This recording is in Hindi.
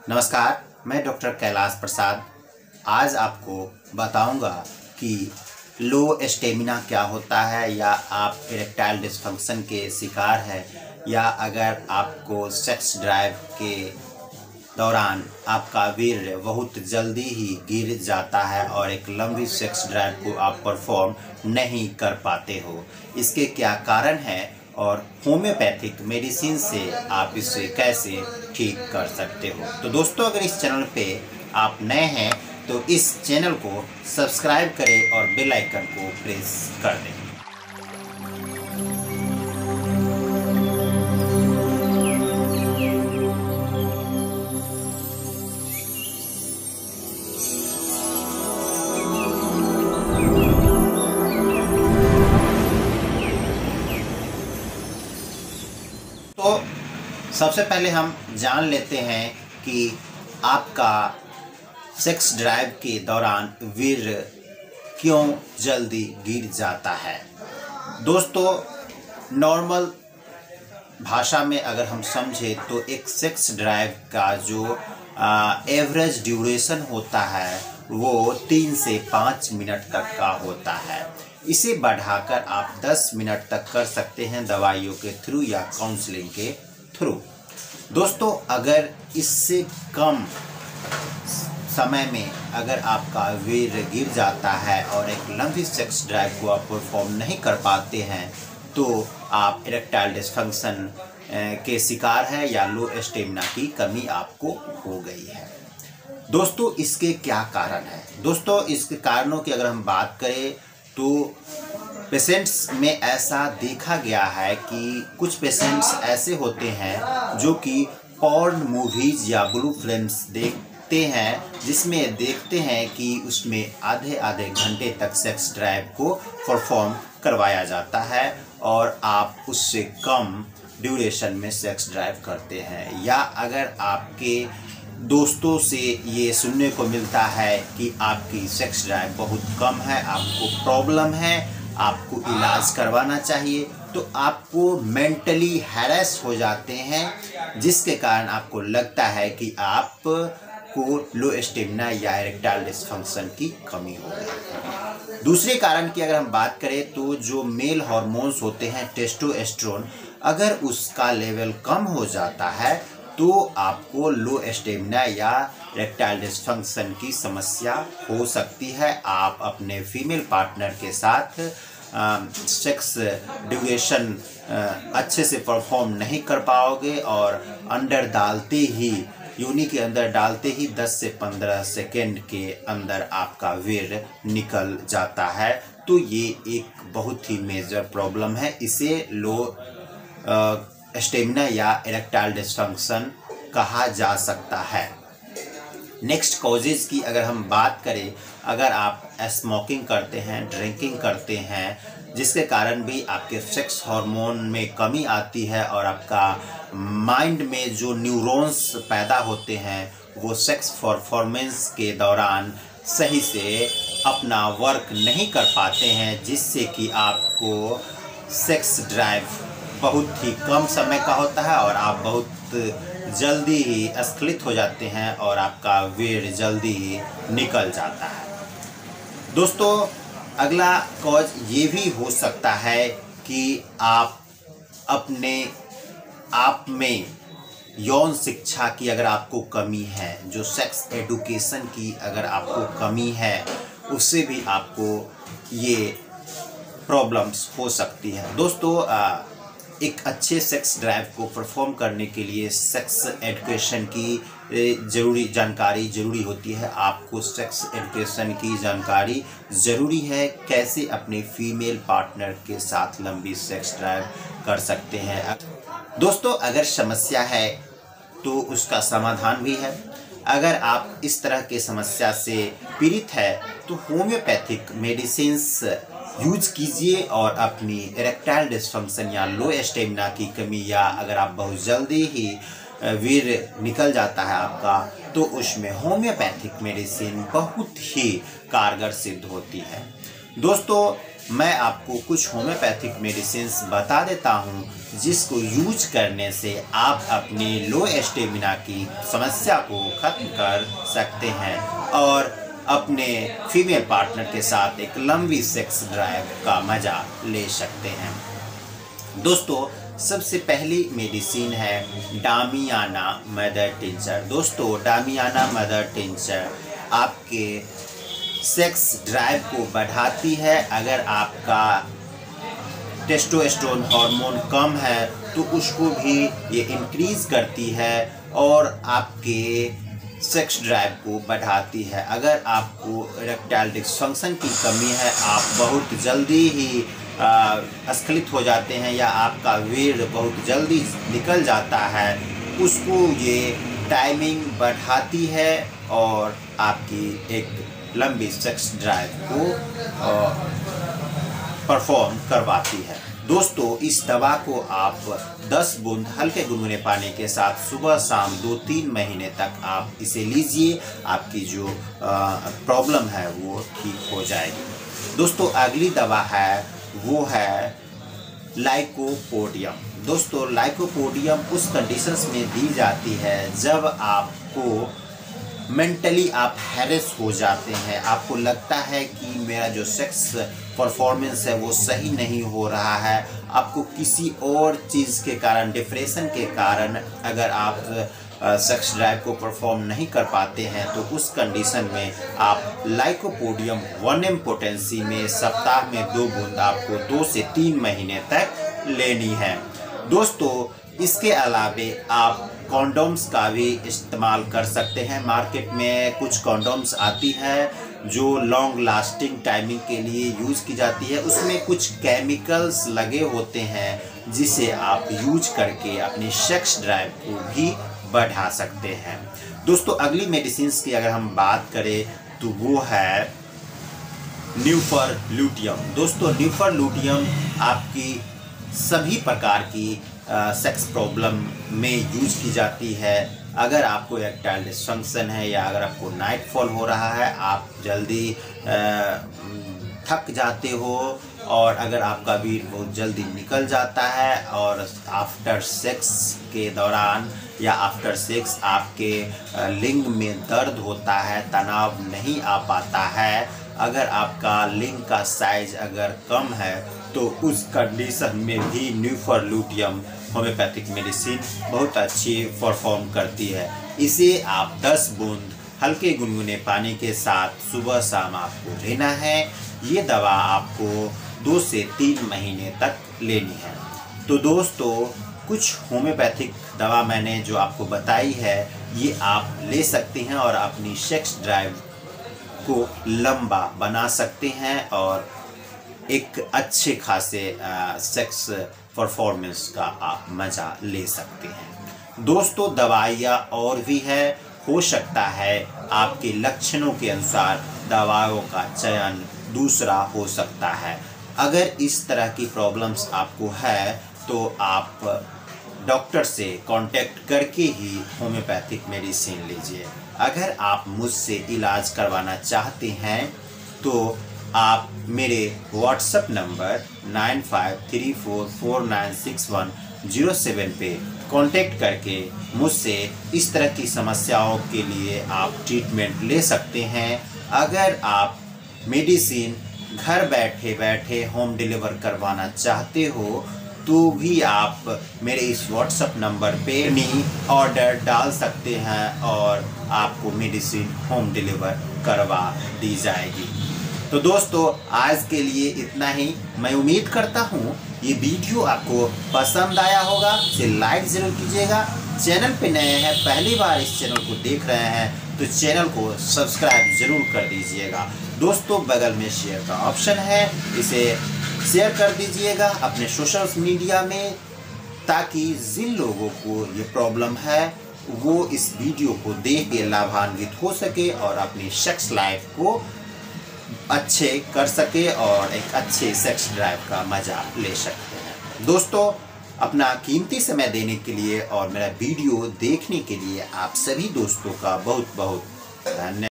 नमस्कार, मैं डॉक्टर कैलाश प्रसाद। आज आपको बताऊंगा कि लो स्टेमिना क्या होता है, या आप इरेक्टाइल डिस्फंक्शन के शिकार हैं, या अगर आपको सेक्स ड्राइव के दौरान आपका वीर्य बहुत जल्दी ही गिर जाता है और एक लंबी सेक्स ड्राइव को आप परफॉर्म नहीं कर पाते हो। इसके क्या कारण है और होम्योपैथिक मेडिसिन से आप इसे कैसे ठीक कर सकते हो। तो दोस्तों, अगर इस चैनल पे आप नए हैं तो इस चैनल को सब्सक्राइब करें और बेल आइकन को प्रेस कर दें। तो सबसे पहले हम जान लेते हैं कि आपका सेक्स ड्राइव के दौरान वीर्य क्यों जल्दी गिर जाता है। दोस्तों, नॉर्मल भाषा में अगर हम समझे तो एक सेक्स ड्राइव का जो एवरेज ड्यूरेशन होता है वो 3 से 5 मिनट तक का होता है। इसे बढ़ाकर आप 10 मिनट तक कर सकते हैं दवाइयों के थ्रू या काउंसलिंग के थ्रू। दोस्तों, अगर इससे कम समय में अगर आपका वीर्य गिर जाता है और एक लंबी सेक्स ड्राइव को आप परफॉर्म नहीं कर पाते हैं तो आप इरेक्टाइल डिस्फंक्शन के शिकार हैं या लो स्टेमिना की कमी आपको हो गई है। दोस्तों, इसके क्या कारण हैं? दोस्तों, इसके कारणों की अगर हम बात करें तो पेशेंट्स में ऐसा देखा गया है कि कुछ पेशेंट्स ऐसे होते हैं जो कि पॉर्न मूवीज या ब्लू फिल्म्स देखते हैं, जिसमें देखते हैं कि उसमें आधे आधे घंटे तक सेक्स ड्राइव को परफॉर्म करवाया जाता है और आप उससे कम ड्यूरेशन में सेक्स ड्राइव करते हैं। या अगर आपके दोस्तों से ये सुनने को मिलता है कि आपकी सेक्स ड्राइव बहुत कम है, आपको प्रॉब्लम है, आपको इलाज करवाना चाहिए, तो आपको मेंटली हैरेस हो जाते हैं, जिसके कारण आपको लगता है कि आपको लो स्टेमिना या इरेक्टाइल डिस्फंक्शन की कमी हो गई है। दूसरे कारण की अगर हम बात करें तो जो मेल हार्मोन्स होते हैं टेस्टोस्टेरोन, अगर उसका लेवल कम हो जाता है तो आपको लो स्टेमिना या इरेक्टाइल डिस्फंक्शन की समस्या हो सकती है। आप अपने फीमेल पार्टनर के साथ सेक्स ड्यूरेशन अच्छे से परफॉर्म नहीं कर पाओगे और अंडर डालते ही योनि के अंदर डालते ही 10 से 15 सेकेंड के अंदर आपका वीर्य निकल जाता है। तो ये एक बहुत ही मेजर प्रॉब्लम है। इसे लो स्टेमिना या इरेक्टाइल डिस्फंक्शन कहा जा सकता है। नेक्स्ट कॉजेज की अगर हम बात करें, अगर आप स्मोकिंग करते हैं, ड्रिंकिंग करते हैं, जिसके कारण भी आपके सेक्स हार्मोन में कमी आती है और आपका माइंड में जो न्यूरॉन्स पैदा होते हैं वो सेक्स परफॉर्मेंस के दौरान सही से अपना वर्क नहीं कर पाते हैं, जिससे कि आपको सेक्स ड्राइव बहुत ही कम समय का होता है और आप बहुत जल्दी ही स्खलित हो जाते हैं और आपका वीर्य जल्दी ही निकल जाता है। दोस्तों, अगला कॉज ये भी हो सकता है कि आप अपने आप में यौन शिक्षा की अगर आपको कमी है, जो सेक्स एडुकेशन की अगर आपको कमी है, उससे भी आपको ये प्रॉब्लम्स हो सकती है। दोस्तों, एक अच्छे सेक्स ड्राइव को परफॉर्म करने के लिए सेक्स एजुकेशन की जानकारी ज़रूरी होती है। आपको सेक्स एजुकेशन की जानकारी ज़रूरी है, कैसे अपने फीमेल पार्टनर के साथ लंबी सेक्स ड्राइव कर सकते हैं। दोस्तों, अगर समस्या है तो उसका समाधान भी है। अगर आप इस तरह के समस्या से पीड़ित है तो होम्योपैथिक मेडिसिन्स यूज कीजिए और अपनी इरेक्टाइल डिस्फंक्शन या लो स्टेमिना की कमी, या अगर आप बहुत जल्दी ही वीर्य निकल जाता है आपका, तो उसमें होम्योपैथिक मेडिसिन बहुत ही कारगर सिद्ध होती है। दोस्तों, मैं आपको कुछ होम्योपैथिक मेडिसिन्स बता देता हूं जिसको यूज करने से आप अपनी लो स्टेमिना की समस्या को ख़त्म कर सकते हैं और अपने फीमेल पार्टनर के साथ एक लंबी सेक्स ड्राइव का मज़ा ले सकते हैं। दोस्तों, सबसे पहली मेडिसिन है डामियाना मदर टिंचर। दोस्तों, डामियाना मदर टिंचर आपके सेक्स ड्राइव को बढ़ाती है। अगर आपका टेस्टोस्टेरोन हार्मोन कम है तो उसको भी ये इंक्रीज़ करती है और आपके सेक्स ड्राइव को बढ़ाती है। अगर आपको इरेक्टाइल डिसफंक्शन की कमी है, आप बहुत जल्दी ही स्खलित हो जाते हैं या आपका वीर्य बहुत जल्दी निकल जाता है, उसको ये टाइमिंग बढ़ाती है और आपकी एक लंबी सेक्स ड्राइव को परफॉर्म करवाती है। दोस्तों, इस दवा को आप 10 बूंद हल्के गुनगुने पानी के साथ सुबह शाम 2-3 महीने तक आप इसे लीजिए, आपकी जो प्रॉब्लम है वो ठीक हो जाएगी। दोस्तों, अगली दवा है वो है लाइकोपोडियम। दोस्तों, लाइकोपोडियम उस कंडीशंस में दी जाती है जब आपको मेंटली आप हैरेस हो जाते हैं, आपको लगता है कि मेरा जो सेक्स परफॉर्मेंस है वो सही नहीं हो रहा है, आपको किसी और चीज़ के कारण, डिप्रेशन के कारण अगर आप सेक्स ड्राइव को परफॉर्म नहीं कर पाते हैं तो उस कंडीशन में आप लाइकोपोडियम 1 mg पोटेंसी में सप्ताह में 2 बूंद आपको 2 से 3 महीने तक लेनी है। दोस्तों, इसके अलावे आप कॉन्डोम्स का भी इस्तेमाल कर सकते हैं। मार्केट में कुछ कॉन्डोम्स आती है जो लॉन्ग लास्टिंग टाइमिंग के लिए यूज़ की जाती है। उसमें कुछ केमिकल्स लगे होते हैं जिसे आप यूज करके अपनी सेक्स ड्राइव को भी बढ़ा सकते हैं। दोस्तों, अगली मेडिसिन्स की अगर हम बात करें तो वो है न्यूफरल्यूटियम। दोस्तों, न्यूफरल्यूटियम आपकी सभी प्रकार की सेक्स प्रॉब्लम में यूज की जाती है। अगर आपको इरेक्टाइल डिसफंक्शन है या अगर आपको नाइट फॉल हो रहा है, आप जल्दी थक जाते हो और अगर आपका वीर्य बहुत जल्दी निकल जाता है और आफ्टर सेक्स के दौरान या आफ्टर सेक्स आपके लिंग में दर्द होता है, तनाव नहीं आ पाता है, अगर आपका लिंग का साइज अगर कम है तो उस कंडीशन में भी न्यूफरल्यूटियम होम्योपैथिक मेडिसिन बहुत अच्छी परफॉर्म करती है। इसे आप 10 बूंद हल्के गुनगुने पानी के साथ सुबह शाम आपको लेना है। ये दवा आपको 2 से 3 महीने तक लेनी है। तो दोस्तों, कुछ होम्योपैथिक दवा मैंने जो आपको बताई है ये आप ले सकते हैं और अपनी सेक्स ड्राइव को लंबा बना सकते हैं और एक अच्छे खासे सेक्स परफॉर्मेंस का आप मज़ा ले सकते हैं। दोस्तों, दवाइयाँ और भी है, हो सकता है आपके लक्षणों के अनुसार दवाओं का चयन दूसरा हो सकता है। अगर इस तरह की प्रॉब्लम्स आपको है तो आप डॉक्टर से कांटेक्ट करके ही होम्योपैथिक मेडिसिन लीजिए। अगर आप मुझसे इलाज करवाना चाहते हैं तो आप मेरे व्हाट्सएप नंबर 9534496107 पे कांटेक्ट करके मुझसे इस तरह की समस्याओं के लिए आप ट्रीटमेंट ले सकते हैं। अगर आप मेडिसिन घर बैठे बैठे होम डिलीवर करवाना चाहते हो तो भी आप मेरे इस व्हाट्सएप नंबर पे अपनी ऑर्डर डाल सकते हैं और आपको मेडिसिन होम डिलीवर करवा दी जाएगी। तो दोस्तों, आज के लिए इतना ही। मैं उम्मीद करता हूँ ये वीडियो आपको पसंद आया होगा। इसे लाइक ज़रूर कीजिएगा। चैनल पे नए हैं, पहली बार इस चैनल को देख रहे हैं तो चैनल को सब्सक्राइब ज़रूर कर दीजिएगा। दोस्तों, बगल में शेयर का ऑप्शन है, इसे शेयर कर दीजिएगा अपने सोशल मीडिया में ताकि जिन लोगों को ये प्रॉब्लम है वो इस वीडियो को देख के लाभान्वित हो सके और अपनी सेक्स लाइफ को अच्छे कर सके और एक अच्छे सेक्स ड्राइव का मज़ा ले सकते हैं। दोस्तों, अपना कीमती समय देने के लिए और मेरा वीडियो देखने के लिए आप सभी दोस्तों का बहुत बहुत धन्यवाद।